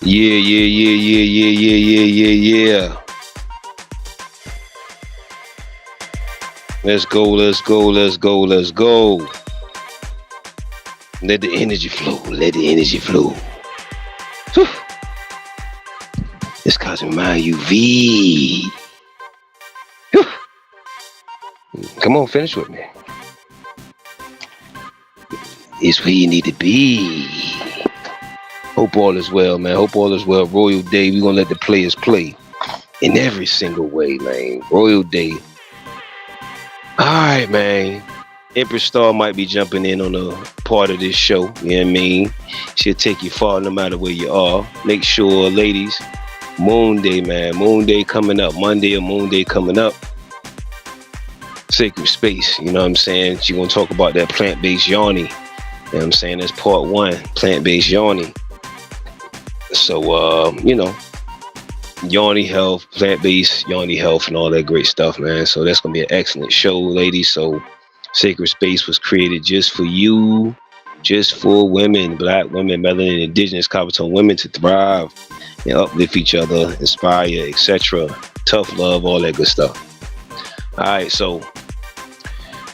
Yeah. Let's go. Let the energy flow. Whew. It's Cozmik Mind UV. Whew. Come on, finish with me. It's where you need to be. Hope all is well, man. Hope all is well. Royal Day. We're going to let the players play in every single way, man. Royal Day. All right, man. Empress Star might be jumping in on a part of this show. You know what I mean? She'll take you far no matter where you are. Make sure, ladies, Moon Day, man. Moon Day coming up. Monday or Moon Day coming up. Sacred Space. You know what I'm saying? She's going to talk about that plant-based yawning. You know what I'm saying? That's part 1. Plant-based yawning. So, you know, yawny health, plant-based yawny health and all that great stuff, man. So that's going to be an excellent show, ladies. So Sacred Space was created just for you, just for women, black women, melanin, indigenous, copper tone women to thrive and uplift each other, inspire, etc. Tough love, all that good stuff. All right, so,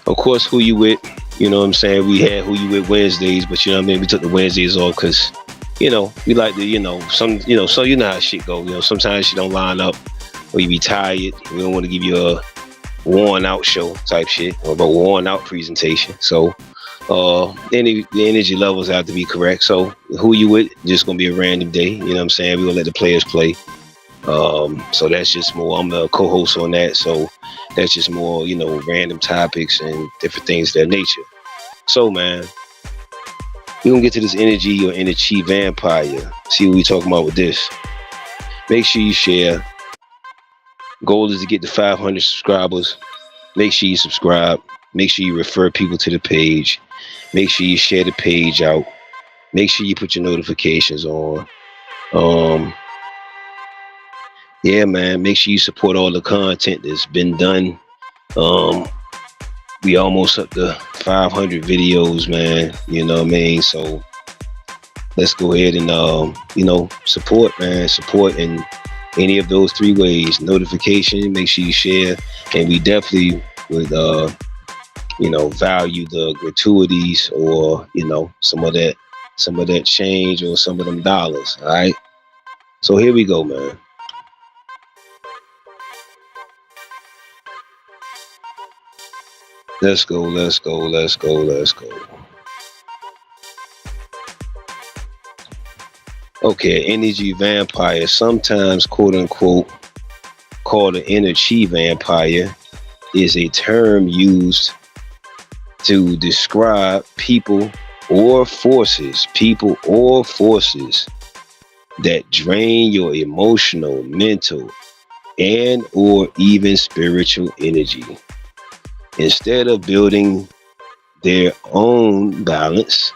of course, Who You With, you know what I'm saying? We had Who You With Wednesdays, but you know what I mean? We took the Wednesdays off because, you know, we like to, you know, so you know how shit go. You know, sometimes you don't line up or you be tired. We don't want to give you a worn out show type shit or a worn out presentation. So the energy levels have to be correct. So Who You With, just gonna be a random day. You know what I'm saying? We're gonna let the players play. So that's just more, I'm the co-host on that. So that's just more, you know, random topics and different things of that nature. So, man, we're gonna get to this energy or Innerchi vampire. See what we talking about with this. Make sure you share. Goal is to get to 500 subscribers. Make sure you subscribe. Make sure you refer people to the page. Make sure you share the page out. Make sure you put your notifications on. Yeah, man. Make sure you support all the content that's been done. We almost up to 500 videos, man. You know what I mean? So let's go ahead and you know, support, man. Support in any of those 3 ways. Notification, make sure you share, and we definitely would you know, value the gratuities or, you know, some of that change or some of them dollars. All right. So here we go, man. Let's go. Okay, energy vampire, sometimes quote unquote called an Innerchi vampire, is a term used to describe people or forces that drain your emotional, mental, and or even spiritual energy. Instead of building their own balance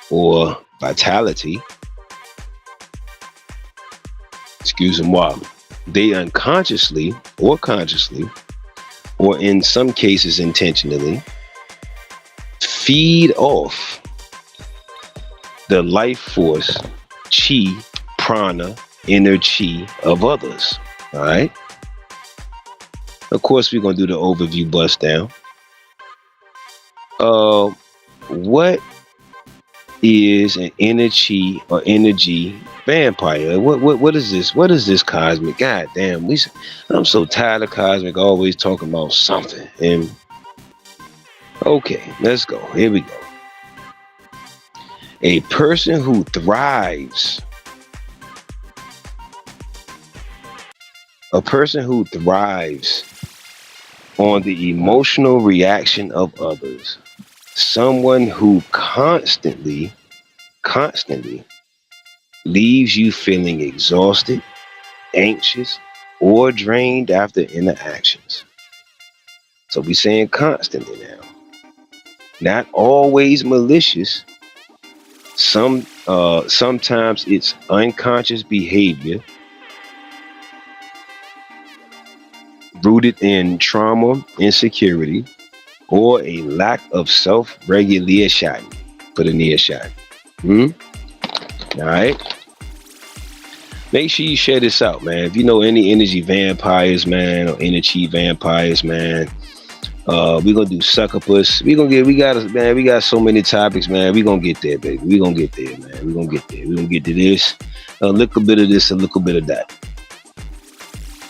or vitality, they unconsciously or consciously, or in some cases intentionally, feed off the life force, chi, prana, energy of others. All right. Of course, we're going to do the overview bust down. What is an Innerchi or energy vampire? What is this? What is this, Cozmik? God damn, I'm so tired of Cozmik always talking about something. And okay, let's go. Here we go. A person who thrives A person who thrives on the emotional reaction of others. Someone who constantly leaves you feeling exhausted, anxious, or drained after interactions. So we saying constantly now. Not always malicious. Sometimes it's unconscious behavior rooted in trauma, insecurity, or a lack of self-regulation. Put a near shot. Hmm? All right. Make sure you share this out, man. If you know any energy vampires, man, or Innerchi vampires, man, we're gonna do succubus. We got so many topics, man. We're gonna get there, baby. We're gonna get there, man. We're gonna get there. We're gonna get to this. A little bit of this, a little bit of that.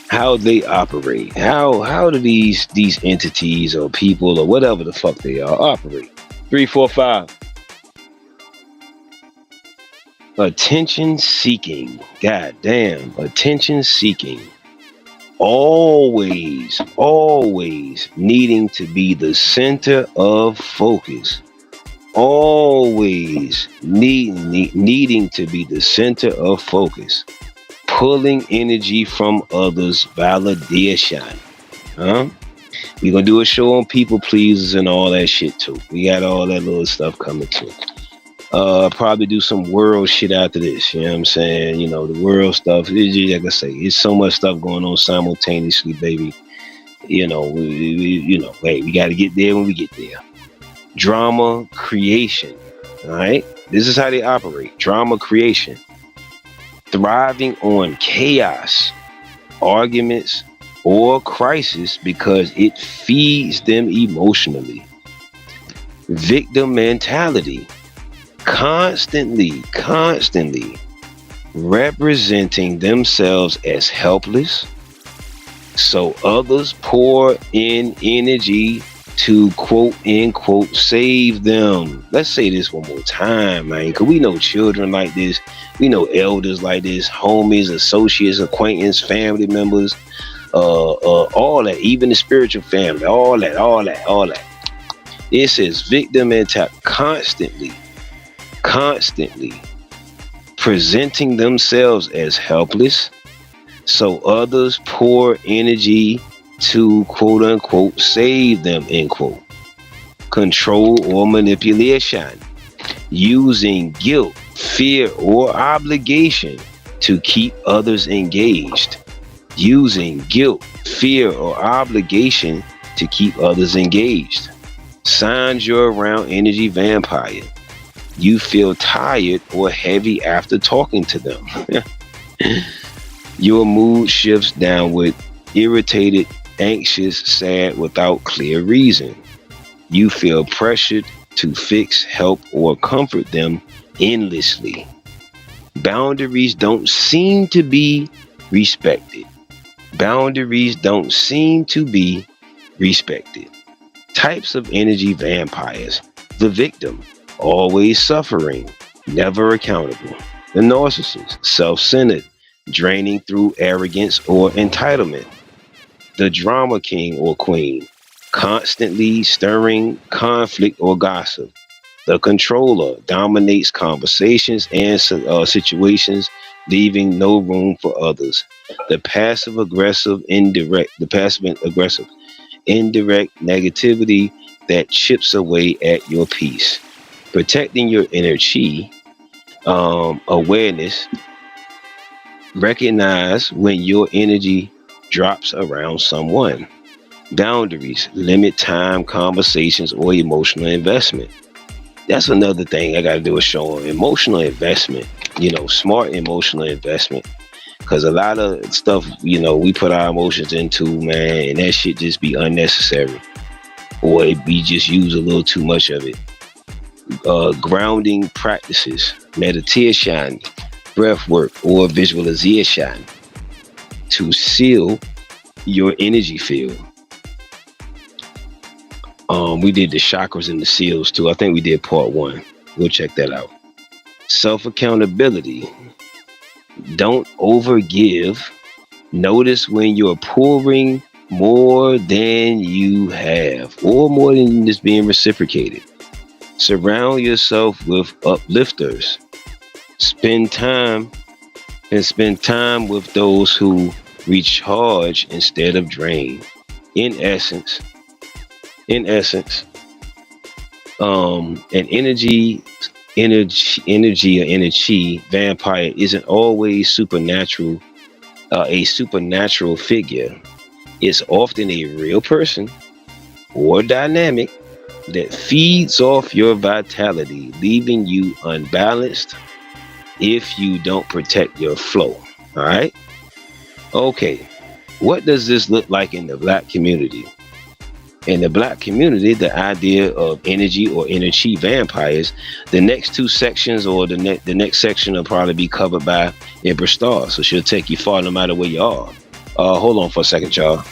How they operate. How do these entities or people or whatever the fuck they are operate? 345. Attention seeking. God damn. Attention seeking. Always needing to be the center of focus. Always needing to be the center of focus. Pulling energy from others' validation. Huh? We're gonna do a show on people pleasers and all that shit too. We got all that little stuff coming too. Probably do some world shit after this. You know what I'm saying? You know, the world stuff. Like I say, it's so much stuff going on simultaneously, baby. You know, hey, we got to get there when we get there. Drama creation. All right. This is how they operate. Drama creation. Thriving on chaos, arguments, or crisis because it feeds them emotionally. Victim mentality. Constantly representing themselves as helpless, so others pour in energy to quote unquote save them. Let's say this one more time, man, because we know children like this, we know elders like this, homies, associates, acquaintance, family members, all that, even the spiritual family, all that. It says victim mentality, constantly presenting themselves as helpless, so others pour energy to quote unquote save them, end quote. Control or manipulation, using guilt, fear, or obligation to keep others engaged. Using guilt, fear, or obligation to keep others engaged. Signs you're around energy vampire. You feel tired or heavy after talking to them. Your mood shifts downward, irritated, anxious, sad without clear reason. You feel pressured to fix, help, or comfort them endlessly. Boundaries don't seem to be respected. Boundaries don't seem to be respected. Types of energy vampires. The victim. Always suffering, never accountable. The narcissist, self-centered, draining through arrogance or entitlement. The drama king or queen, constantly stirring conflict or gossip. The controller dominates conversations and situations, leaving no room for others. The passive aggressive, indirect negativity that chips away at your peace. Protecting your inner chi, awareness, recognize when your energy drops around someone. Boundaries, limit time, conversations, or emotional investment. That's another thing I got to do a show on. Emotional investment, smart emotional investment. Because a lot of stuff, we put our emotions into, man, and that shit just be unnecessary. Or we just use a little too much of it. Grounding practices, meditation, breath work, or visualization to seal your energy field. We did the chakras and the seals too. I think we did part 1. Go check that out. Self accountability. Don't overgive Notice when you're pouring more than you have, or more than is being reciprocated. Surround yourself with uplifters. Spend time spend time with those who recharge instead of drain. In essence, in essence, an energy or energy vampire isn't always a supernatural figure. It's often a real person or dynamic that feeds off your vitality, leaving you unbalanced if you don't protect your flow. All right. Okay. What does this look like in the black community? In the black community, the idea of energy or energy vampires, the next two sections or the next section will probably be covered by Empress Star. So she'll take you far no matter where you are. Hold on for a second, y'all.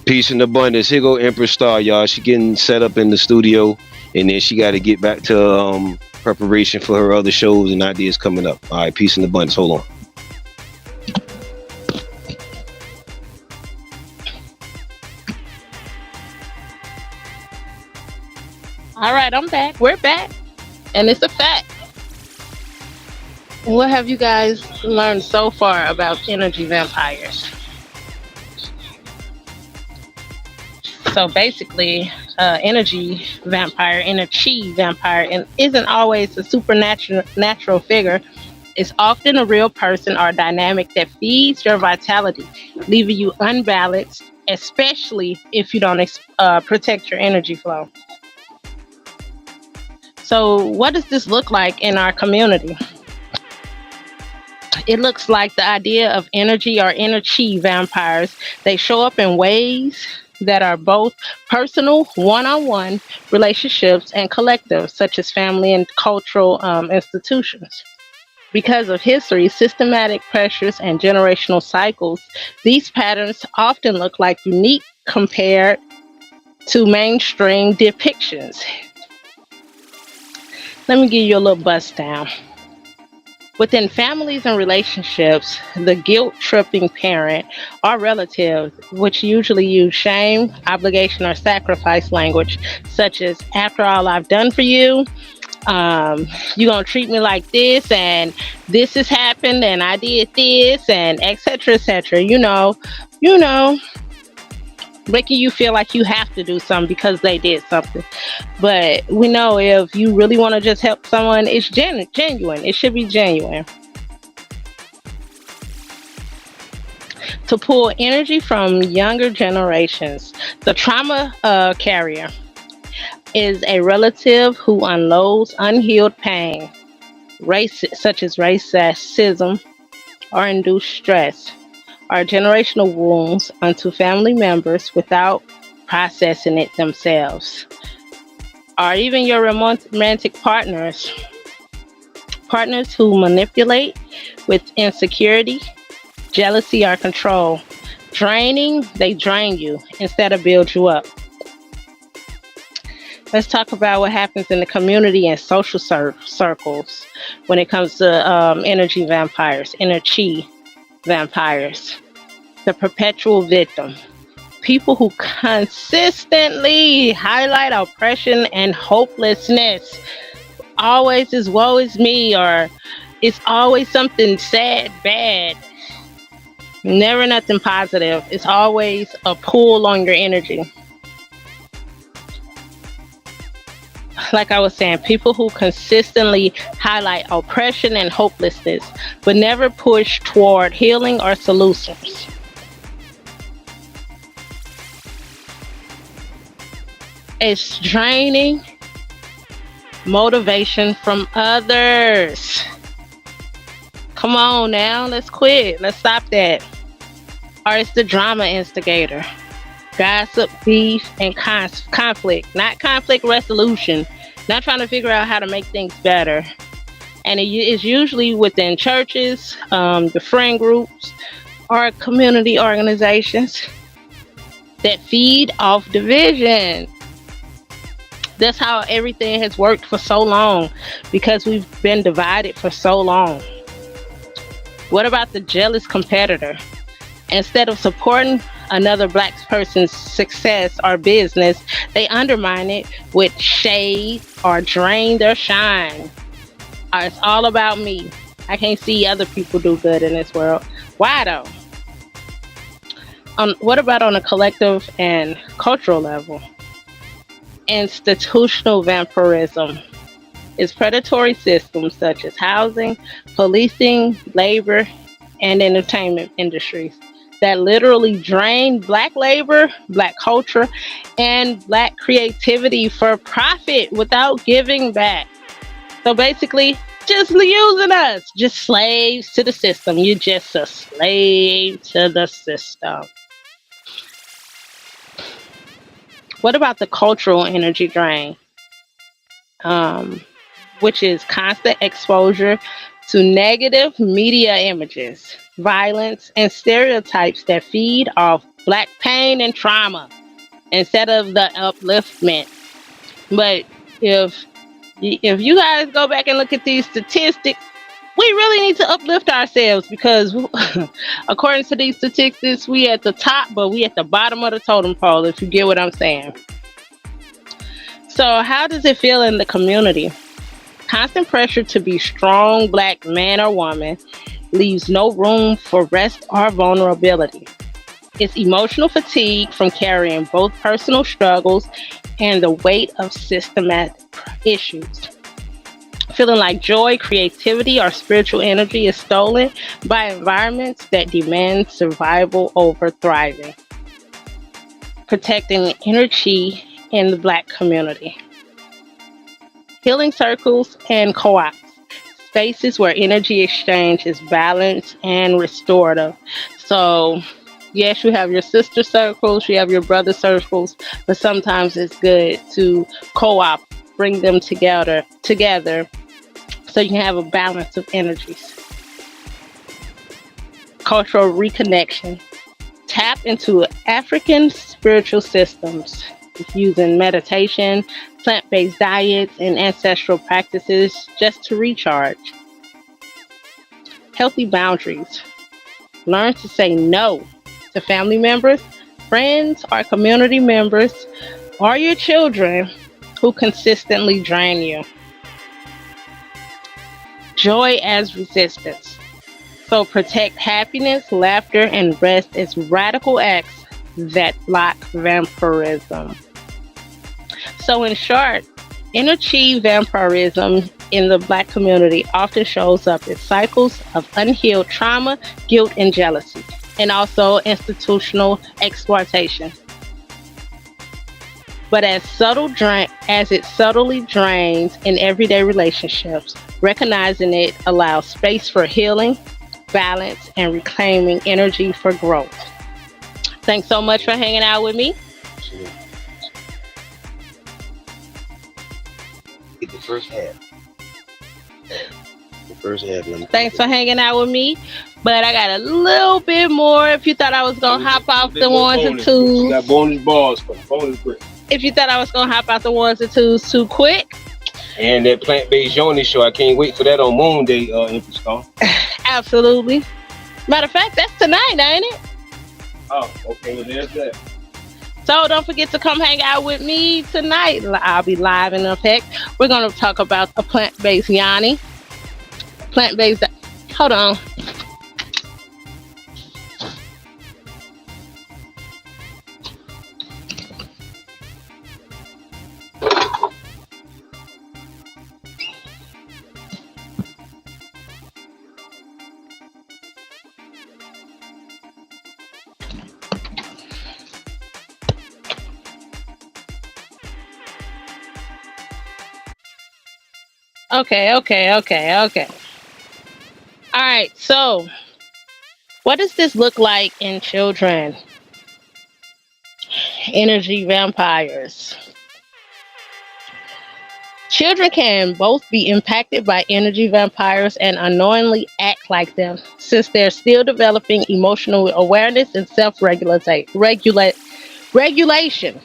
Peace and abundance. Here go Empress Star, y'all. She getting set up in the studio, and then she got to get back to preparation for her other shows and ideas coming up. All right, peace and abundance. Hold on. All right, I'm back. We're back. And it's a fact. What have you guys learned so far about energy vampires? So basically, energy vampire, and isn't always a supernatural figure. It's often a real person or dynamic that feeds your vitality, leaving you unbalanced, especially if you don't protect your energy flow. So, what does this look like in our community? It looks like the idea of energy or energy vampires. They show up in ways that are both personal, one-on-one relationships and collective, such as family and cultural institutions. Because of history, systematic pressures, and generational cycles, these patterns often look like unique compared to mainstream depictions. Let me give you a little bust down. Within families and relationships, the guilt tripping parent or relative, which usually use shame, obligation, or sacrifice language, such as, after all I've done for you, you're going to treat me like this, and this has happened, and I did this, and etc., you know, making you feel like you have to do something because they did something. But we know if you really want to just help someone, it's genuine. It should be genuine. To pull energy from younger generations, the trauma carrier is a relative who unloads unhealed pain, such as racism or induced stress, or generational wounds onto family members without processing it themselves. Or even your romantic partners who manipulate with insecurity, jealousy, or control. They drain you instead of build you up. Let's talk about what happens in the community and social circles when it comes to energy vampires, energy vampires. The perpetual victim. People who consistently highlight oppression and hopelessness. Always is woe is me, or it's always something sad, bad. Never nothing positive. It's always a pull on your energy. Like I was saying, people who consistently highlight oppression and hopelessness, but never push toward healing or solutions. It's draining motivation from others. Come on now, let's quit. Let's stop that. Or it's the drama instigator. gossip, beef, and conflict. Not conflict resolution. Not trying to figure out how to make things better. And it is usually within churches, the friend groups, or community organizations that feed off division. That's how everything has worked for so long because we've been divided for so long. What about the jealous competitor? Instead of supporting another black person's success or business, they undermine it with shade or drain their shine. It's all about me. I can't see other people do good in this world. Why though? What about on a collective and cultural level? Institutional vampirism is predatory systems such as housing, policing, labor, and entertainment industries that literally drain black labor, black culture, and black creativity for profit without giving back. So basically, just using us, just slaves to the system. You're just a slave to the system. What about the cultural energy drain? Um, which is constant exposure to negative media images, violence, and stereotypes that feed off black pain and trauma instead of the upliftment. But if if you guys go back and look at these statistics, we really need to uplift ourselves because according to these statistics, we at the top, but we at the bottom of the totem pole, if you get what I'm saying. So how does it feel in the community? Constant pressure to be strong black man or woman leaves no room for rest or vulnerability. It's emotional fatigue from carrying both personal struggles and the weight of systematic issues. Feeling like joy, creativity, or spiritual energy is stolen by environments that demand survival over thriving. Protecting Innerchi in the black community. Healing circles and co-ops. Spaces where energy exchange is balanced and restorative. So yes, you have your sister circles, you have your brother circles, but sometimes it's good to co-op, bring them together so you can have a balance of energies. Cultural reconnection. Tap into African spiritual systems using meditation, plant-based diets, and ancestral practices just to recharge. Healthy boundaries. Learn to say no to family members, friends, or community members, or your children who consistently drain you. Joy as resistance. So protect happiness, laughter, and rest as radical acts that block vampirism. So in short, inner-chi vampirism in the black community often shows up as cycles of unhealed trauma, guilt, and jealousy, and also institutional exploitation. But as it subtly drains in everyday relationships, recognizing it allows space for healing, balance, and reclaiming energy for growth. Thanks so much for hanging out with me. Get the first half. The first half. Thanks for hanging out with me. But I got a little bit more. If you thought I was gonna hop off the ones and twos, got bonus balls for bonus break. If you thought I was gonna hop out the ones and twos too quick, and that plant-based yoni show, I can't wait for that on Moon Day, Empress. Absolutely. Matter of fact, that's tonight, ain't it? Oh, okay, well there's that. So don't forget to come hang out with me tonight. I'll be live in effect. We're gonna talk about a plant-based yoni. Plant-based. Hold on. Okay. All right, so what does this look like in children? Energy vampires. Children can both be impacted by energy vampires and unknowingly act like them, since they're still developing emotional awareness and regulation.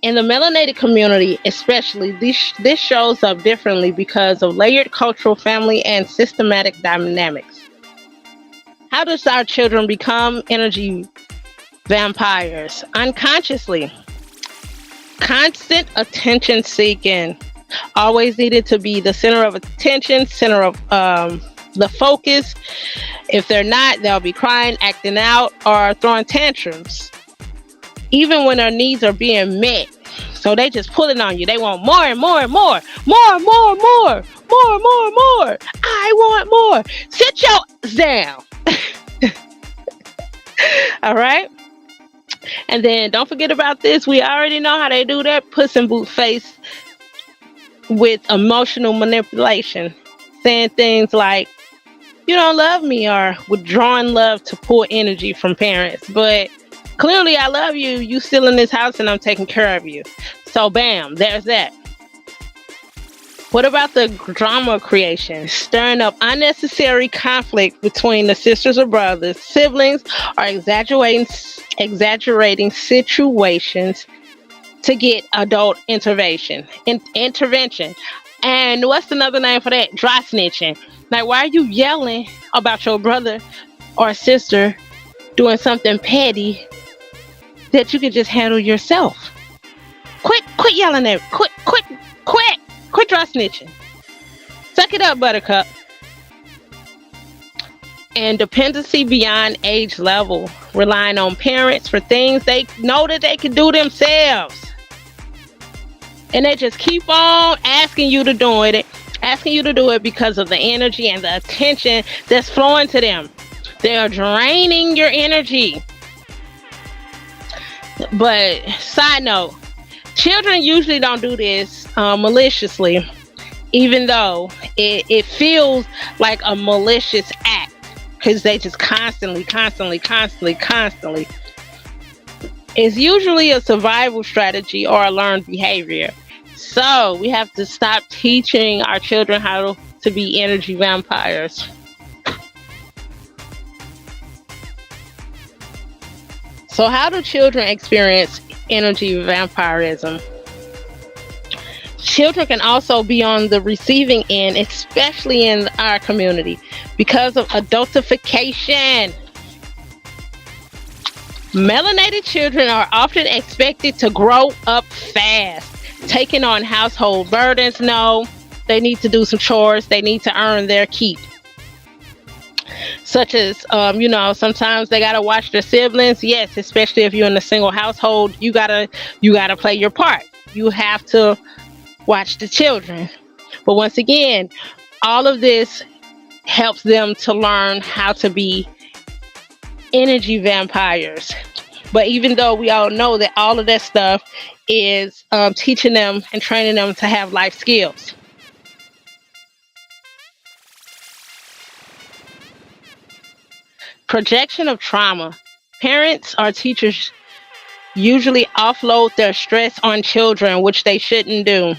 In the melanated community, especially, this shows up differently because of layered cultural, family, and systematic dynamics. How does our children become energy vampires? Unconsciously, constant attention seeking, always needed to be the center of attention, center of the focus. If they're not, they'll be crying, acting out, or throwing tantrums, even when their needs are being met. So they just pulling on you. They want more and more and more, more. I want more. Sit your down. All right. And then don't forget about this. We already know how they do that. Puss in boot face with emotional manipulation, saying things like, "You don't love me," or withdrawing love to pull energy from parents. But clearly, I love you. You still in this house, and I'm taking care of you. So, bam, there's that. What about the drama creation? Stirring up unnecessary conflict between the sisters or brothers, siblings, or exaggerating situations to get adult intervention. And what's another name for that? Dry snitching. Like, why are you yelling about your brother or sister doing something petty that you can just handle yourself? Quit yelling at. Quit dry snitching. Suck it up, Buttercup. And dependency beyond age level, relying on parents for things they know that they can do themselves. And they just keep on asking you to do it because of the energy and the attention that's flowing to them. They are draining your energy. But side note, children usually don't do this maliciously, even though it feels like a malicious act, because they just constantly. It's usually a survival strategy or a learned behavior. So we have to stop teaching our children how to be energy vampires. So how do children experience energy vampirism? Children can also be on the receiving end, especially in our community, because of adultification. Melanated children are often expected to grow up fast, taking on household burdens. No, they need to do some chores. They need to earn their keep. Such as, sometimes they gotta watch their siblings. Yes, especially if you're in a single household, you gotta play your part. You have to watch the children. But once again, all of this helps them to learn how to be energy vampires. But even though we all know that all of that stuff is teaching them and training them to have life skills. Projection of trauma. Parents or teachers usually offload their stress on children, which they shouldn't do.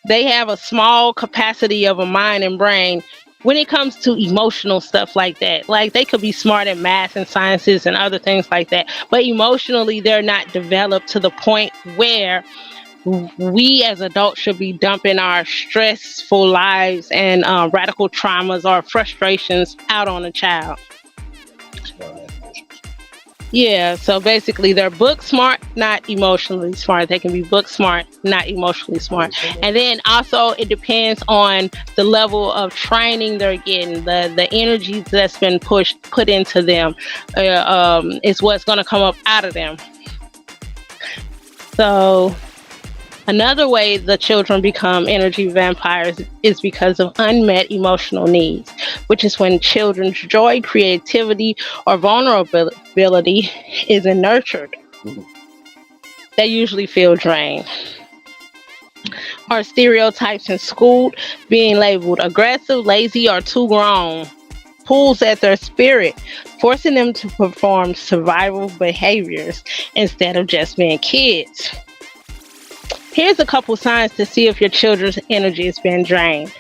They have a small capacity of a mind and brain when it comes to emotional stuff like that. Like, they could be smart at math and sciences and other things like that, but emotionally they're not developed to the point where we as adults should be dumping our stressful lives and radical traumas or frustrations out on a child. Yeah, so basically they're book smart, not emotionally smart. They can be book smart, not emotionally smart. And then also it depends on the level of training they're getting. The energy that's been put into them is what's going to come up out of them. So another way the children become energy vampires is because of unmet emotional needs, which is when children's joy, creativity, or vulnerability isn't nurtured. They usually feel drained. Or stereotypes in school, being labeled aggressive, lazy, or too grown. pulls at their spirit, forcing them to perform survival behaviors instead of just being kids. Here's a couple signs to see if your children's energy is being drained.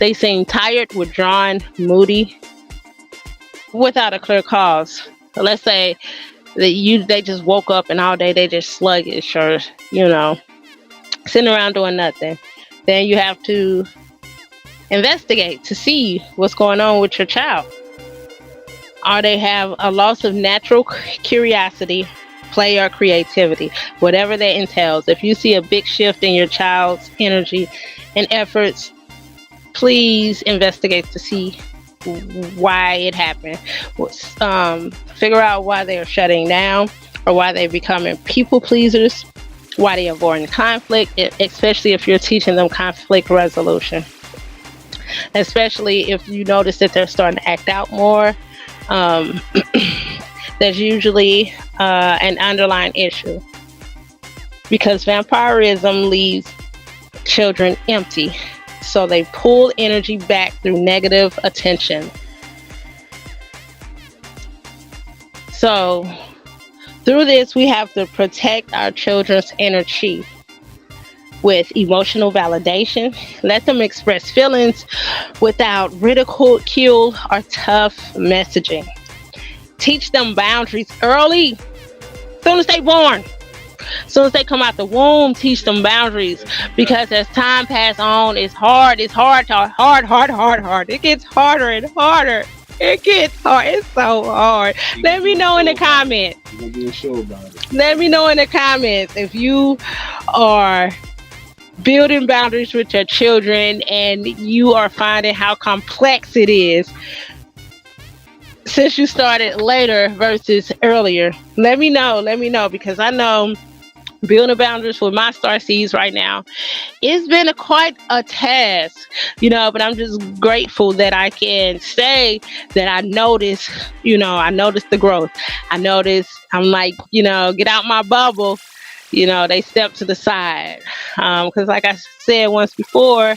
They seem tired, withdrawn, moody, without a clear cause. So let's say that they just woke up and all day they just sluggish or sitting around doing nothing. Then you have to investigate to see what's going on with your child. Or they have a loss of natural curiosity, play, or creativity, whatever that entails. If you see a big shift in your child's energy and efforts, please investigate to see why it happened. Figure out why they are shutting down or why they're becoming people pleasers, why they're avoiding conflict, especially if you're teaching them conflict resolution. Especially if you notice that they're starting to act out more, there's usually an underlying issue, because vampirism leaves children empty. So they pull energy back through negative attention. So through this, we have to protect our children's energy with emotional validation. Let them express feelings without ridicule or tough messaging. Teach them boundaries early, soon as they born. As soon as they come out the womb, teach them boundaries, because as time passes on, it's hard. It gets harder and harder. It gets hard. It's so hard. Let me know in the comments. We're gonna do a show about it. Let me know in the comments if you are building boundaries with your children and you are finding how complex it is since you started later versus earlier. Let me know, because I know building boundaries with my star seeds right now, it's been quite a task, but I'm just grateful that I can say that I notice the growth. I'm like, get out my bubble. They step to the side, because like I said once before,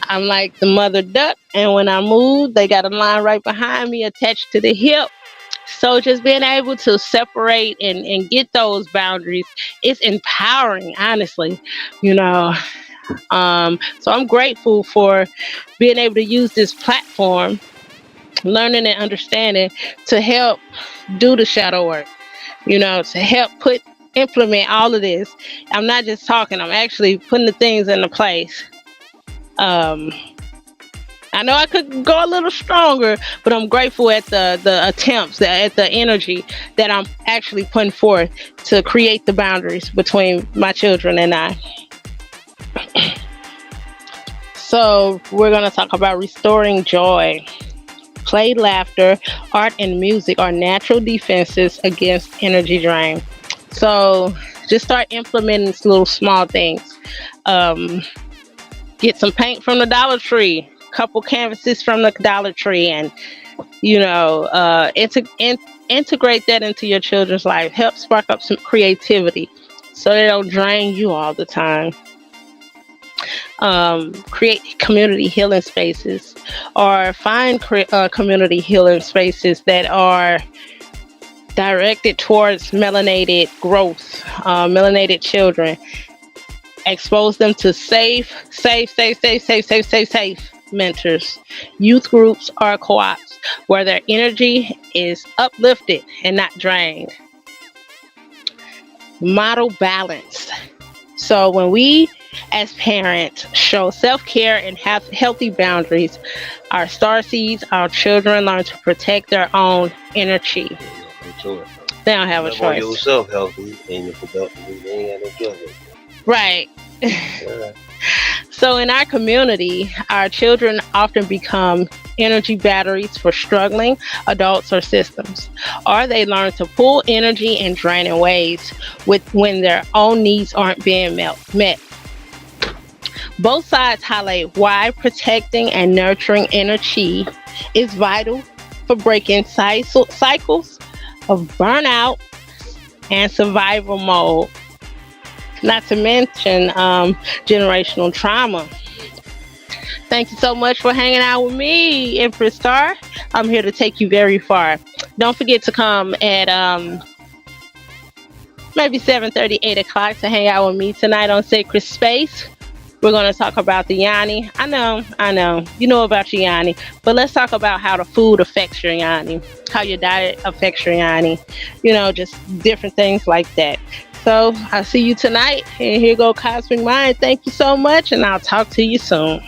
I'm like the mother duck, and when I move, they got a line right behind me attached to the hip. So just being able to separate and get those boundaries, it's empowering, honestly. So I'm grateful for being able to use this platform, learning and understanding, to help do the shadow work, to help implement all of this. I'm not just talking, I'm actually putting the things into place. I know I could go a little stronger, but I'm grateful at the attempts, at the energy that I'm actually putting forth to create the boundaries between my children and I. So we're going to talk about restoring joy. Play, laughter, art, and music are natural defenses against energy drain. So just start implementing these little small things. Get some paint from the Dollar Tree, couple canvases from the Dollar Tree, and integrate that into your children's life. Help spark up some creativity so they don't drain you all the time. Create community healing spaces, or find community healing spaces that are directed towards melanated growth, melanated children. Expose them to safe mentors, youth groups, or co-ops where their energy is uplifted and not drained. Model balance. So when we as parents show self-care and have healthy boundaries, our star seeds, our children, learn to protect their own energy. They don't have a choice. Yourself healthy and you're productive. They ain't got no choice. Right. Yeah. So in our community, our children often become energy batteries for struggling adults or systems, or they learn to pull energy in draining ways when their own needs aren't being met. Both sides highlight why protecting and nurturing energy is vital for breaking cycles of burnout and survival mode. Not to mention generational trauma. Thank you so much for hanging out with me, Empress Star. I'm here to take you very far. Don't forget to come at maybe 7:30, 8 o'clock to hang out with me tonight on Sacred Space. We're going to talk about the Yanni. I know, you know about your Yanni, but let's talk about how the food affects your Yanni, how your diet affects your Yanni, just different things like that. So I'll see you tonight. And here go Cosmic Mind. Thank you so much, and I'll talk to you soon.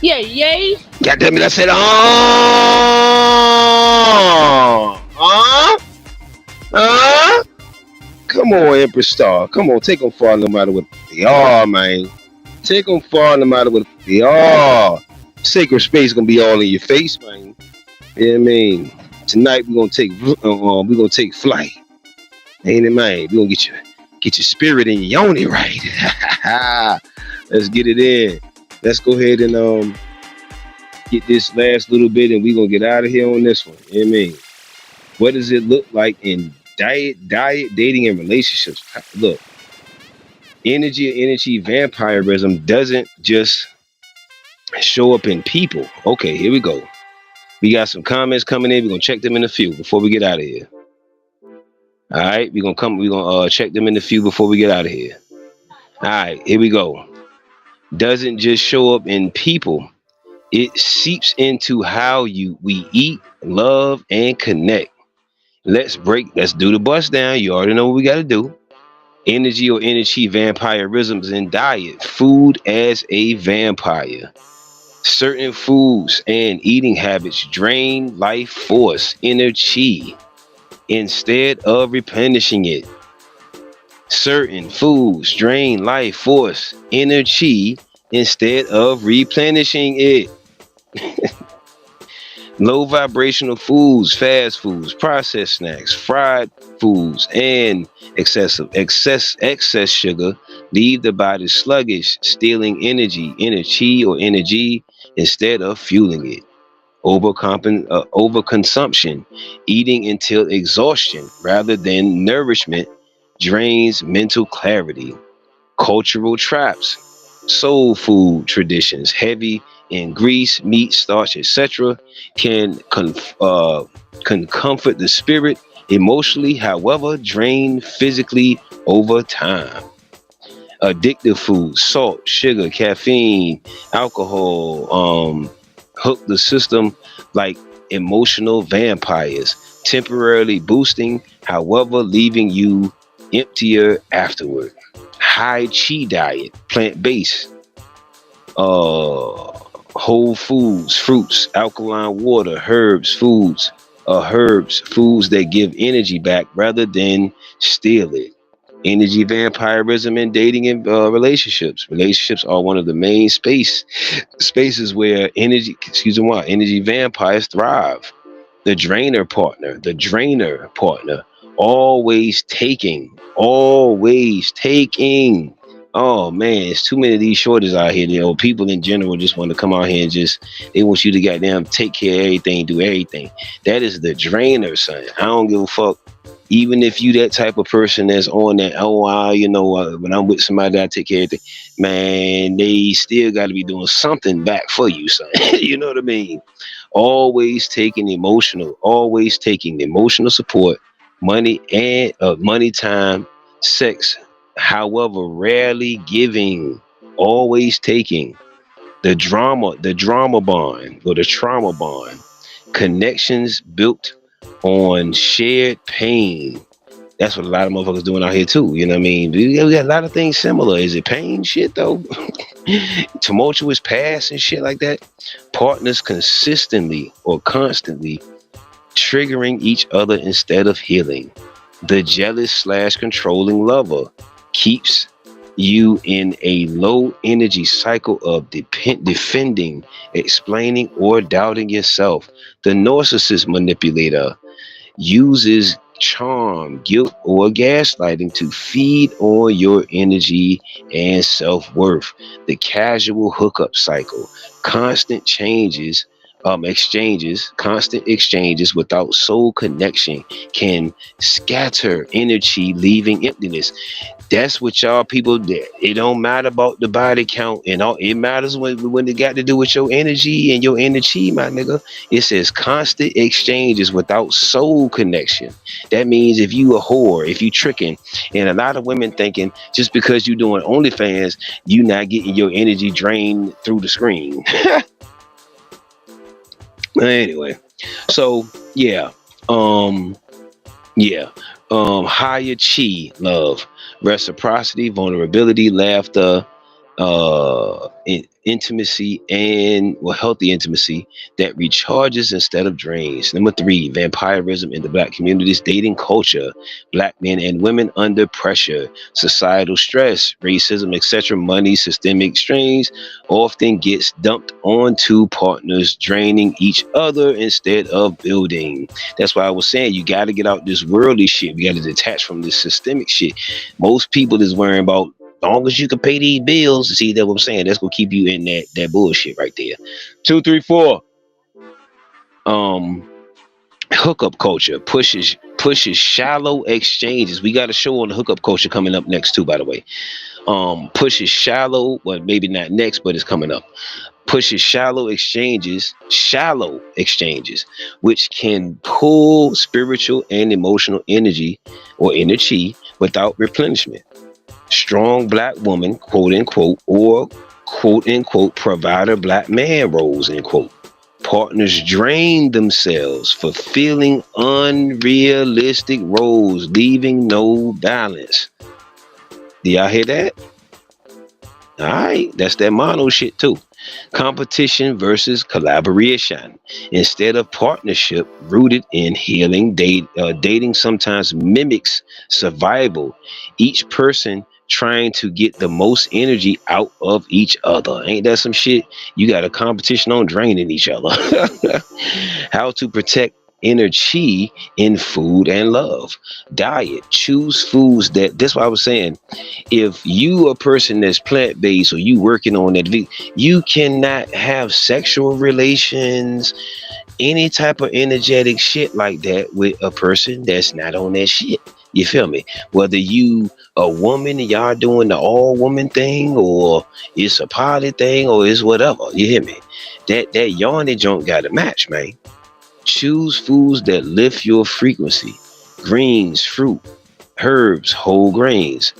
Yay, yay. God damn it, I said, come on, Empress Star. Come on, take them far no matter what they are, man. Take them far no matter what they are. Sacred space gonna be all in your face, man. You know what I mean? Tonight we're gonna take flight. Ain't it, man? We're gonna get your spirit and your yoni right. Let's get it in. Let's go ahead and get this last little bit and we're gonna get out of here on this one. You know what I mean? What does it look like in diet, dating, and relationships? Look, energy vampirism doesn't just show up in people. Okay, here we go. We got some comments coming in. We're gonna check them in a few before we get out of here. All right, we're gonna check them in a few before we get out of here. All right, here we go. Doesn't just show up in people. It seeps into how we eat, love, and connect. Let's do the bust down. You already know what we got to do. Energy vampirisms in diet. Food as a vampire. Certain foods and eating habits drain life force, energy, instead of replenishing it. Certain foods drain life force, energy, instead of replenishing it. Low vibrational foods, fast foods, processed snacks, fried foods, and excess sugar leave the body sluggish, stealing energy or energy instead of fueling it. Overconsumption, eating until exhaustion rather than nourishment, drains mental clarity. Cultural traps, soul food traditions, heavy in grease, meat, starch, etc., can comfort the spirit emotionally, however, drain physically over time. Addictive foods, salt, sugar, caffeine, alcohol, hook the system like emotional vampires, temporarily boosting, however, leaving you emptier afterward. High chi diet, plant-based, whole foods, fruits, alkaline water, herbs that give energy back rather than steal it. Energy vampirism in dating and relationships. Relationships are one of the main spaces where energy vampires thrive. The drainer partner, always taking. Oh man, it's too many of these shorties out here. People in general just want to come out here and they want you to goddamn take care of everything, do everything. That is the drainer, son. I don't give a fuck. Even if you that type of person that's on that, when I'm with somebody, I take care of everything. Man, they still got to be doing something back for you, son. You know what I mean? Always taking emotional support, money, time, sex. However, rarely giving, always taking. The trauma bond or the trauma bond. Connections built on shared pain. That's what a lot of motherfuckers doing out here too. You know what I mean? We got a lot of things similar. Is it pain shit though? Tumultuous past and shit like that. Partners consistently or constantly triggering each other instead of healing. The jealous/controlling lover keeps you in a low energy cycle of defending, explaining, or doubting yourself. The narcissist manipulator uses charm, guilt, or gaslighting to feed on your energy and self-worth. The casual hookup cycle, constant changes exchanges, constant exchanges without soul connection can scatter energy, leaving emptiness. That's what y'all people did. It don't matter about the body count and all. It matters when it got to do with your energy and your energy, my nigga. It says constant exchanges without soul connection. That means if you a whore, if you tricking, and a lot of women thinking just because you doing OnlyFans, you not getting your energy drained through the screen. Anyway, so yeah, um, yeah, higher chi, love, reciprocity, vulnerability, laughter, intimacy, and well, healthy intimacy that recharges instead of drains. Number three, vampirism in the black communities, dating culture, black men and women under pressure, societal stress, racism, etc. Money, systemic strains often gets dumped onto partners, draining each other instead of building. That's why I was saying you got to get out this worldly shit. We got to detach from this systemic shit. Most people is worrying about long as you can pay these bills. See that what I'm saying? That's gonna keep you in that bullshit right there. 2, 3, 4. Um, hookup culture pushes shallow exchanges. We got a show on the hookup culture coming up next too, by the way. Pushes shallow, well maybe not next, but it's coming up. Pushes shallow exchanges, which can pull spiritual and emotional energy or energy without replenishment. Strong black woman, quote unquote, or quote unquote provider black man roles, end quote. Partners drain themselves, fulfilling unrealistic roles, leaving no balance. Do y'all hear that? All right, that's that mono shit too. Competition versus collaboration. Instead of partnership rooted in healing, dating sometimes mimics survival. Each person trying to get the most energy out of each other. Ain't that some shit? You got a competition on draining each other. How to protect energy in food and love. Diet. Choose foods that's what I was saying. If you a person that's plant-based or you working on that, you cannot have sexual relations, any type of energetic shit like that with a person that's not on that shit. You feel me? Whether you a woman and y'all doing the all woman thing, or it's a party thing, or it's whatever. You hear me? That yawny joint got to match, man. Choose foods that lift your frequency. Greens, fruit, herbs, whole grains,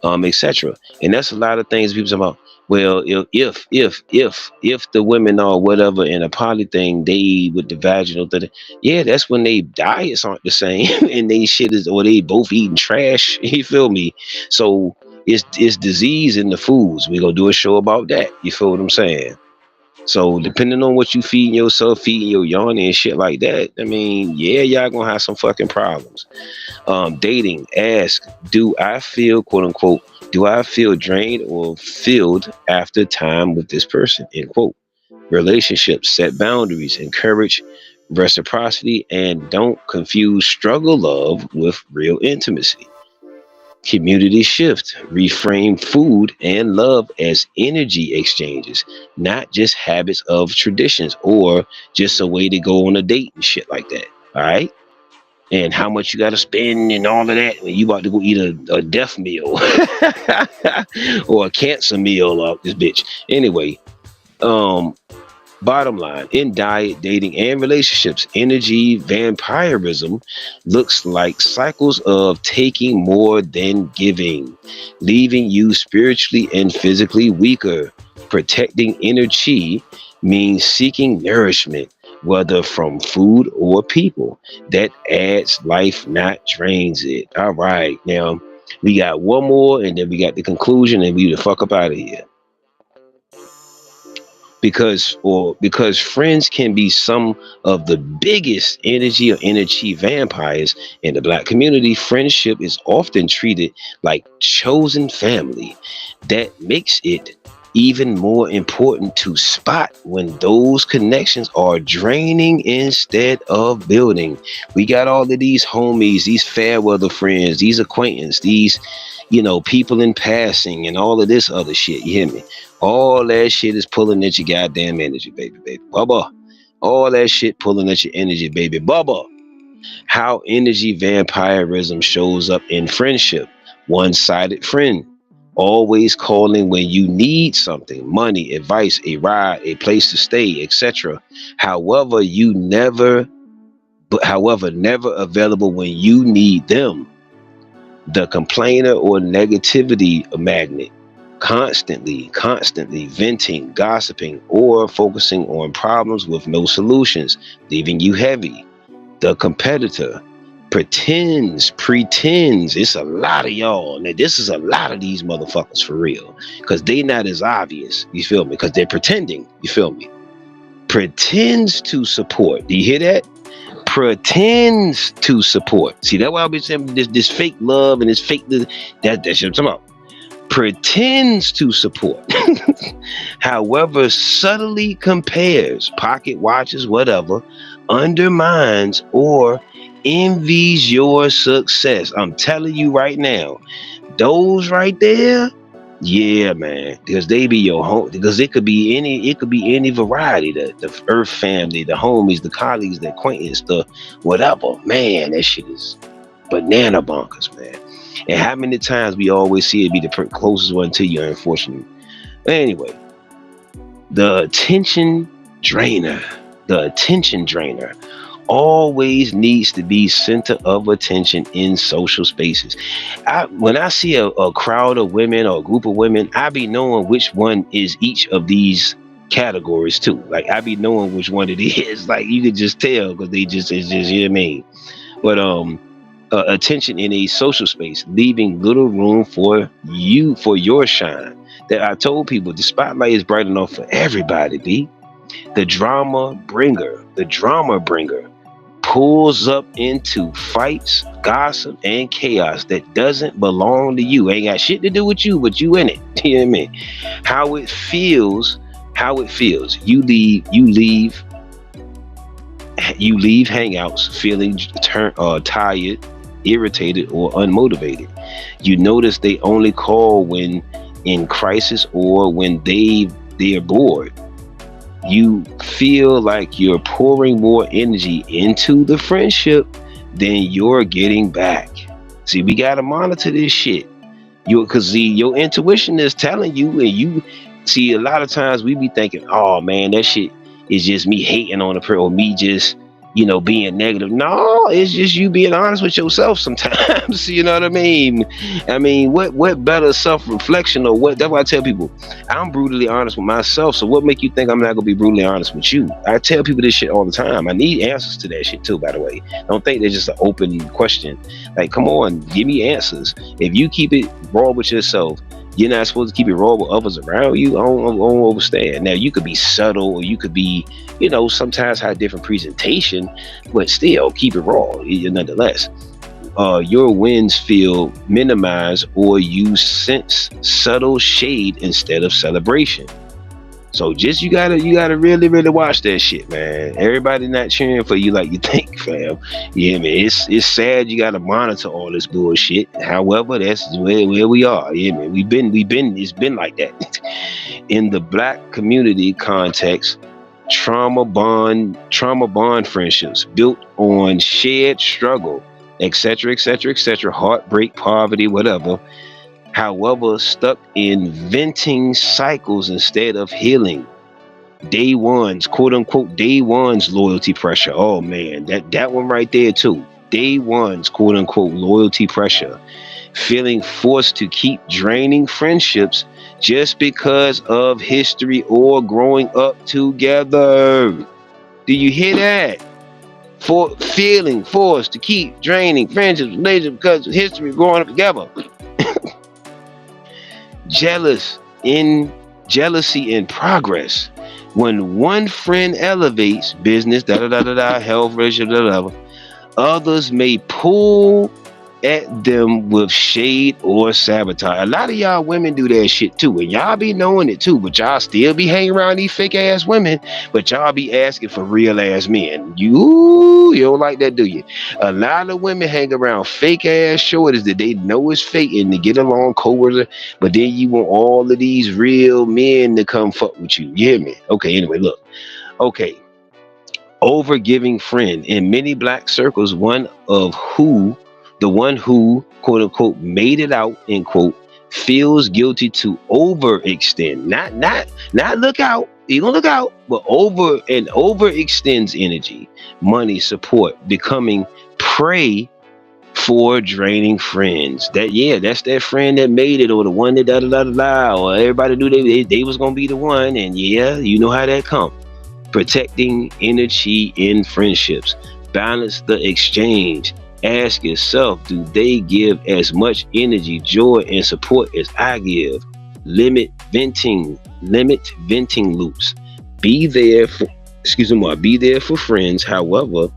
etc. And that's a lot of things people talk about. Well, if the women or whatever in a poly thing, they with the vaginal thing, yeah, that's when they diets aren't the same and they shit is, or they both eating trash. You feel me? So it's disease in the foods. We gonna do a show about that. You feel what I'm saying? So depending on what you feeding yourself, feeding your yawning and shit like that, I mean, yeah, y'all gonna have some fucking problems. Dating, ask, do I feel, quote unquote, do I feel drained or filled after time with this person, end quote. Relationships, set boundaries, encourage reciprocity, and don't confuse struggle love with real intimacy. Community shift, reframe food and love as energy exchanges, not just habits of traditions or just a way to go on a date and shit like that. All right. And how much you got to spend and all of that when you about to go eat a death meal or a cancer meal off this bitch. Anyway, um, bottom line, in diet, dating, and relationships, energy vampirism looks like cycles of taking more than giving, leaving you spiritually and physically weaker. Protecting energy means seeking nourishment, whether from food or people, that adds life, not drains it. All right, now we got one more, and then we got the conclusion, and we the fuck up out of here. Because friends can be some of the biggest energy or energy vampires in the black community. Friendship is often treated like chosen family. That makes it even more important to spot when those connections are draining instead of building. We got all of these homies, these fair weather friends, these acquaintances, these people in passing and all of this other shit. You hear me? All that shit is pulling at your goddamn energy, baby. Bubba. All that shit pulling at your energy, baby. Bubba, how energy vampirism shows up in friendship. One-sided friend, always calling when you need something, money, advice, a ride, a place to stay, etc. However, never available when you need them. The complainer or negativity magnet, constantly venting, gossiping, or focusing on problems with no solutions, leaving you heavy. The competitor pretends. It's a lot of y'all. Now, this is a lot of these motherfuckers for real. Because they not as obvious. You feel me? Because they're pretending. You feel me? Pretends to support. Do you hear that? Pretends to support. See, that's why I'll be saying this fake love and this fake that shit I'm talking about. Pretends to support. However, subtly compares, pocket watches, whatever, undermines or envies your success. I'm telling you right now, those right there, yeah, man, because they be your home. Because it could be any variety. The Earth family, the homies, the colleagues, the acquaintance, the whatever. Man, that shit is banana bonkers, man. And how many times we always see it be the closest one to you, unfortunately. Anyway, the attention drainer. The attention drainer always needs to be center of attention in social spaces. When I see a crowd of women or a group of women, I be knowing which one is each of these categories too. Like I be knowing which one it is. Like you could just tell because it's just, you know what I mean? But attention in a social space, leaving little room for your shine. That I told people, the spotlight is bright enough for everybody, B. The drama bringer pulls up into fights, gossip, and chaos that doesn't belong to you. Ain't got shit to do with you, but you in it. You know what I mean? How it feels. You leave hangouts feeling tired, irritated, or unmotivated. You notice they only call when in crisis or when they're bored. You feel like you're pouring more energy into the friendship than you're getting back. See, we gotta monitor this shit. Because your intuition is telling you, and you see a lot of times we be thinking, oh man, that shit is just me hating on a person or me just being negative. No, it's just you being honest with yourself sometimes. You know what I mean? What better self-reflection or what? That's why I tell people, I'm brutally honest with myself. So what make you think I'm not gonna be brutally honest with you? I tell people this shit all the time. I need answers to that shit too, by the way. Don't think it's just an open question. Like, come on, give me answers. If you keep it raw with yourself, you're not supposed to keep it raw with others around you. I don't understand. Now, you could be subtle or you could be, sometimes have different presentation, but still keep it raw nonetheless. Your wins feel minimized or you sense subtle shade instead of celebration. So just you gotta really, really watch that shit, man. Everybody not cheering for you like you think, fam. Yeah, man. It's sad you gotta monitor all this bullshit. However, that's where we are. Yeah, man. It's been like that. In the Black community context, trauma bond friendships built on shared struggle, etc., heartbreak, poverty, whatever. However, stuck in venting cycles instead of healing. Day one's, quote unquote, day one's loyalty pressure. Oh man, that one right there too. Day one's, quote unquote, loyalty pressure. Feeling forced to keep draining friendships just because of history or growing up together. Do you hear that? For feeling forced to keep draining friendships, relationships because of history growing up together. Jealousy in progress. When one friend elevates business, health, relationship, others may pull at them with shade or sabotage. A lot of y'all women do that shit too, and y'all be knowing it too, but y'all still be hanging around these fake ass women, but y'all be asking for real ass men. You don't like that, do you? A lot of women hang around fake ass shorties that they know is fake and to get along co-workers, but then you want all of these real men to come fuck with you. You hear me? Okay, anyway, look. Okay. overgiving friend. In many black circles, the one who, quote unquote, made it out, end quote, feels guilty to overextend. Not look out. You gonna look out, but overextends energy, money, support, becoming prey for draining friends. That's that friend that made it, or the one that da da da da da, or everybody knew they was gonna be the one, and yeah, you know how that come. Protecting energy in friendships. Balance the exchange. Ask yourself, do they give as much energy, joy, and support as I give? Limit venting. Limit venting loops. Be there for be there for friends. However,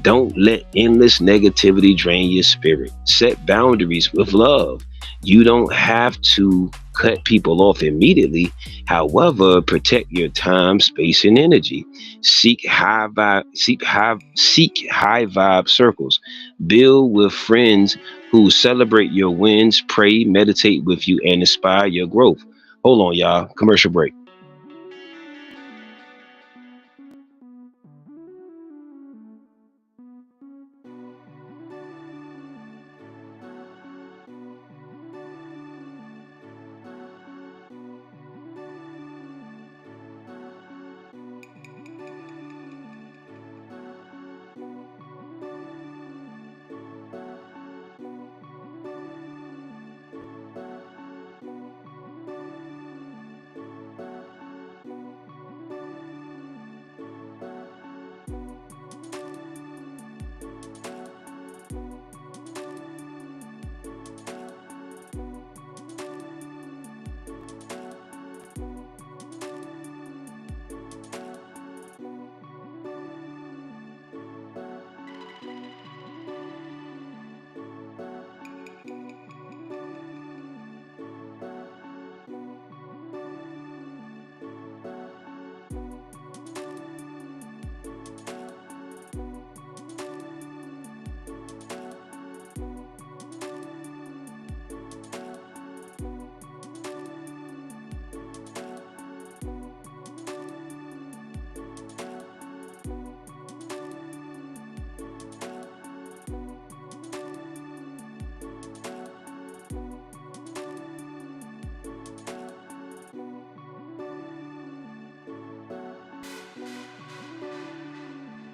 don't let endless negativity drain your spirit. Set boundaries with love. You don't have to cut people off immediately. However, protect your time, space, and energy. Seek high vibe circles. Build with friends who celebrate your wins, pray, meditate with you, and inspire your growth. Hold on, y'all. Commercial break.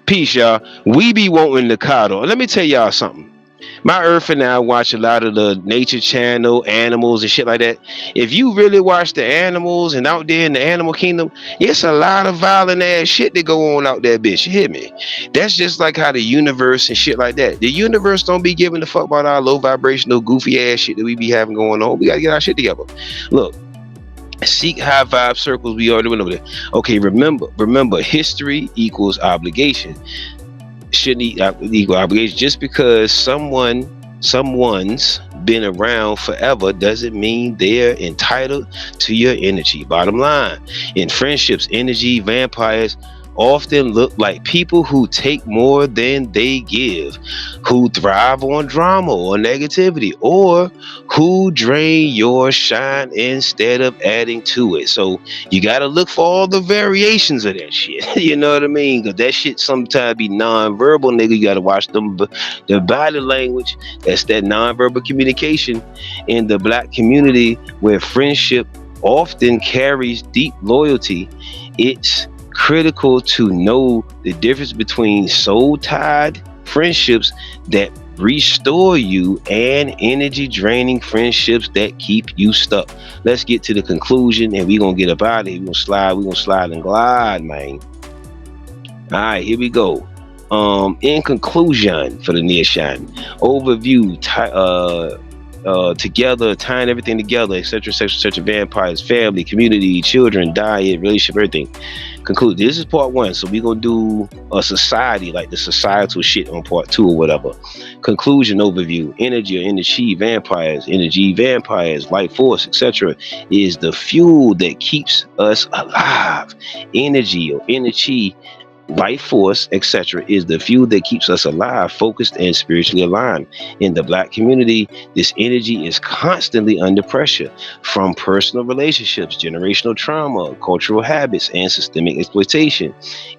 Peace, y'all. We be wanting the cuddle. Let me tell y'all something. My Earth and I watch a lot of the nature channel, animals and shit like that. If you really watch the animals and out there in the animal kingdom, it's a lot of violent ass shit that go on out there, bitch. You hear me? That's just like how the universe and shit like that. The universe don't be giving a fuck about our low vibrational, goofy ass shit that we be having going on. We gotta get our shit together. Look, seek high vibe circles. We already went over there. Okay, remember, history equals obligation. Shouldn't equal obligation. Just because someone's been around forever doesn't mean they're entitled to your energy. Bottom line, in friendships, energy vampires often look like people who take more than they give, who thrive on drama or negativity, or who drain your shine instead of adding to it. So you got to look for all the variations of that shit. You know what I mean? Because that shit sometimes be non-verbal, nigga. You got to watch them, the body language. That's that non-verbal communication in the black community, where friendship often carries deep loyalty. It's critical to know the difference between soul-tied friendships that restore you and energy draining friendships that keep you stuck. Let's get to the conclusion and we're gonna get up out of here. We're gonna slide and glide, man. All right, here we go. In conclusion, for the near shine overview, together, tying everything together, etc., etc., vampires, family, community, children, diet, relationship, everything. Conclude. This is part one, so we're gonna do a society, like the societal shit, on part two or whatever. Conclusion overview: energy or energy vampires, life force, etc., is the fuel that keeps us alive. Energy or energy life force, etc., is the fuel that keeps us alive, focused, and spiritually aligned. In the Black community, this energy is constantly under pressure from personal relationships, generational trauma, cultural habits, and systemic exploitation.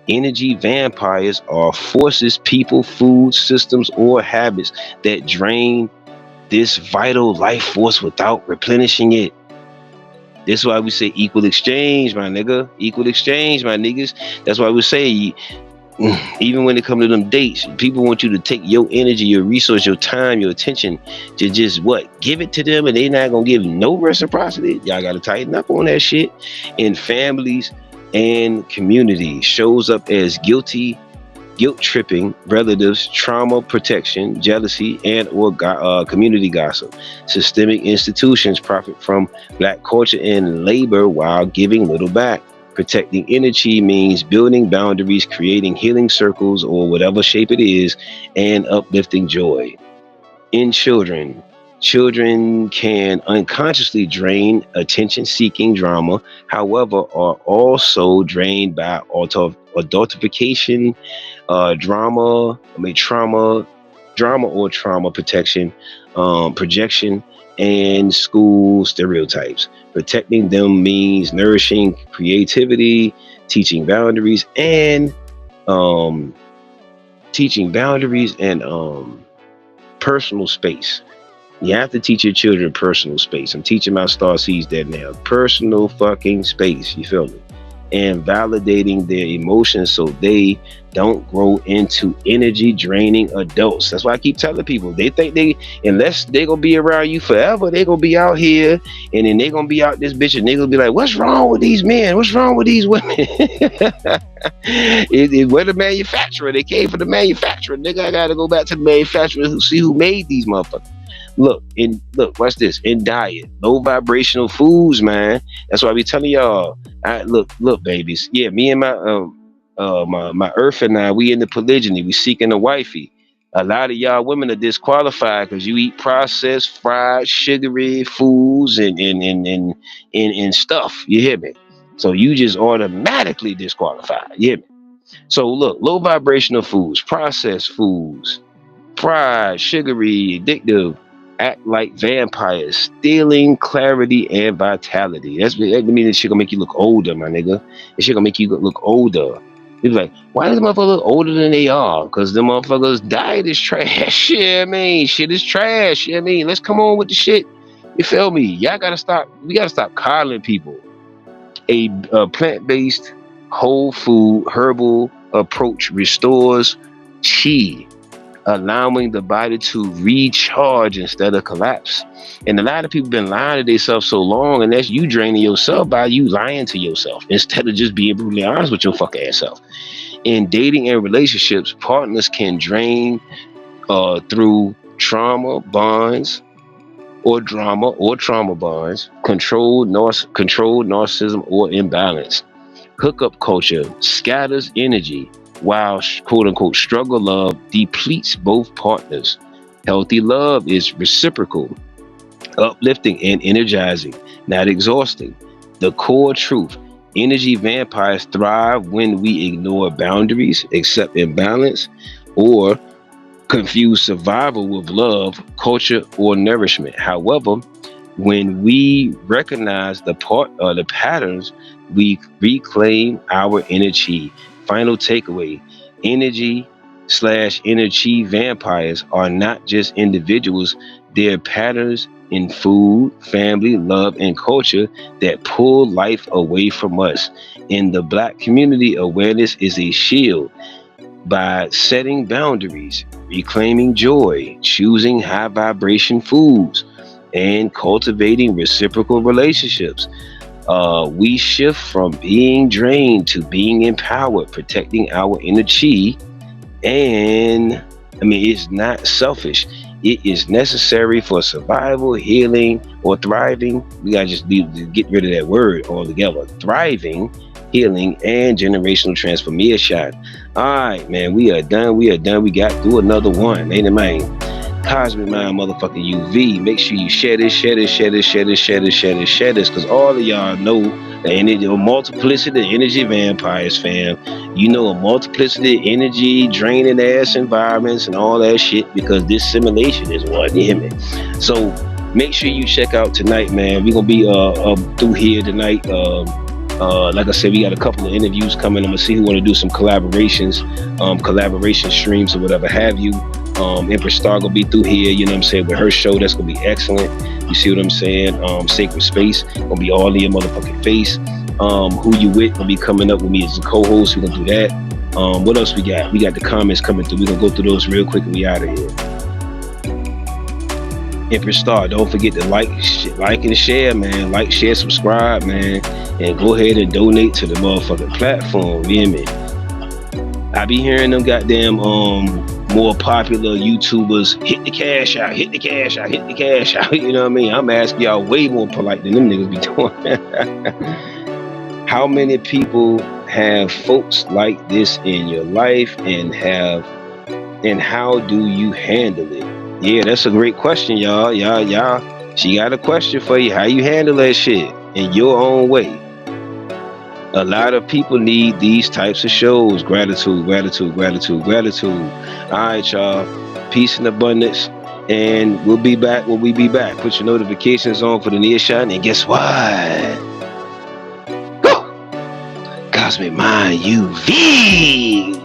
Energy vampires are forces, people, food, systems, or habits that drain this vital life force without replenishing it. This is why we say equal exchange, my nigga. Equal exchange, my niggas. That's why we say, even when it comes to them dates, people want you to take your energy, your resource, your time, your attention to just what? Give it to them, and they not gonna give no reciprocity. Y'all gotta tighten up on that shit. In families and communities, shows up as guilt tripping, relatives, trauma protection, jealousy, and or community gossip. Systemic institutions profit from Black culture and labor while giving little back. Protecting energy means building boundaries, creating healing circles or whatever shape it is, and uplifting joy. In children can unconsciously drain attention-seeking drama, however, are also drained by adultification, drama or trauma protection, projection, and school stereotypes. Protecting them means nourishing creativity, teaching boundaries, and um, personal space. You have to teach your children personal space. I'm teaching my star seeds that now. Personal fucking space. You feel me? And validating their emotions so they don't grow into energy draining adults. That's why I keep telling people, they think unless they gonna be around you forever, they gonna be out here and then they gonna be out this bitch and they gonna be like, what's wrong with these men? What's wrong with these women? We're the manufacturer. They came from the manufacturer. Nigga, I gotta go back to the manufacturer to see who made these motherfuckers. Look, watch this. In diet, low vibrational foods, man. That's why I be telling y'all. Look, babies. Yeah, me and my earth and I, we in the polygyny. We seeking a wifey. A lot of y'all women are disqualified because you eat processed, fried, sugary foods and stuff. You hear me? So you just automatically disqualified. You hear me? So look, low vibrational foods, processed foods, fried, sugary, addictive, act like vampires, stealing clarity and vitality. That means this shit gonna make you look older, my nigga. This shit gonna make you look older. People like, why does motherfucker look older than they are? Because the motherfuckers' diet is trash. Yeah, I mean, shit is trash. Yeah, I mean, let's come on with the shit. You feel me? Y'all gotta stop. We gotta stop coddling people. A plant-based, whole food, herbal approach restores chi, allowing the body to recharge instead of collapse. And a lot of people been lying to themselves so long, and that's you draining yourself by you lying to yourself instead of just being brutally honest with your fucking ass self. In dating and relationships, partners can drain through trauma bonds or drama or trauma bonds, controlled narcissism or imbalance. Hookup culture scatters energy, while quote-unquote struggle love depletes both partners. Healthy love is reciprocal, uplifting and energizing, not exhausting. The core truth: energy vampires thrive when we ignore boundaries, accept imbalance, or confuse survival with love, culture, or nourishment. However, when we recognize the patterns, we reclaim our energy. Final takeaway: energy/energy vampires are not just individuals, they're patterns in food, family, love, and culture that pull life away from us. In the Black community, awareness is a shield. By setting boundaries, reclaiming joy, choosing high vibration foods, and cultivating reciprocal relationships, we shift from being drained to being empowered, protecting our inner chi. And I mean, it's not selfish. It is necessary for survival, healing, or thriving. We gotta just get rid of that word altogether. Thriving, healing, and generational transformation. All right, man, we are done. We got to do another one, ain't it, man? Cosmic Mind motherfucking UV. Make sure you share this, because all of y'all know the energy, a multiplicity of energy vampires, fam. You know, a multiplicity of energy draining ass environments and all that shit, because this simulation is one. You hear me? So make sure you check out tonight, man. We're gonna be through here tonight. Like I said, we got a couple of interviews coming. I'm gonna see who want to do some collaborations, collaboration streams or whatever have you. Empress Star gonna be through here, you know what I'm saying, with her show. That's gonna be excellent. You see what I'm saying? Sacred Space gonna be all in your motherfucking face. Who You With gonna be coming up with me as a co-host. We're gonna do that. What else we got? We got the comments coming through. We're gonna go through those real quick and we out of here. Empress Star, don't forget to like and share, man. Like, share, subscribe, man, and go ahead and donate to the motherfucking platform. You hear me? I be hearing them goddamn more popular YouTubers hit the cash out. You know what I mean? I'm asking y'all way more polite than them niggas be doing. How many people have folks like this in your life, and how do you handle it? Yeah, that's a great question, y'all. She got a question for you. How you handle that shit in your own way? A lot of people need these types of shows. Gratitude. All right, y'all. Peace and abundance. And we'll be back when we be back. Put your notifications on for the near shot. And guess what? Go! Cosmic Mind UV.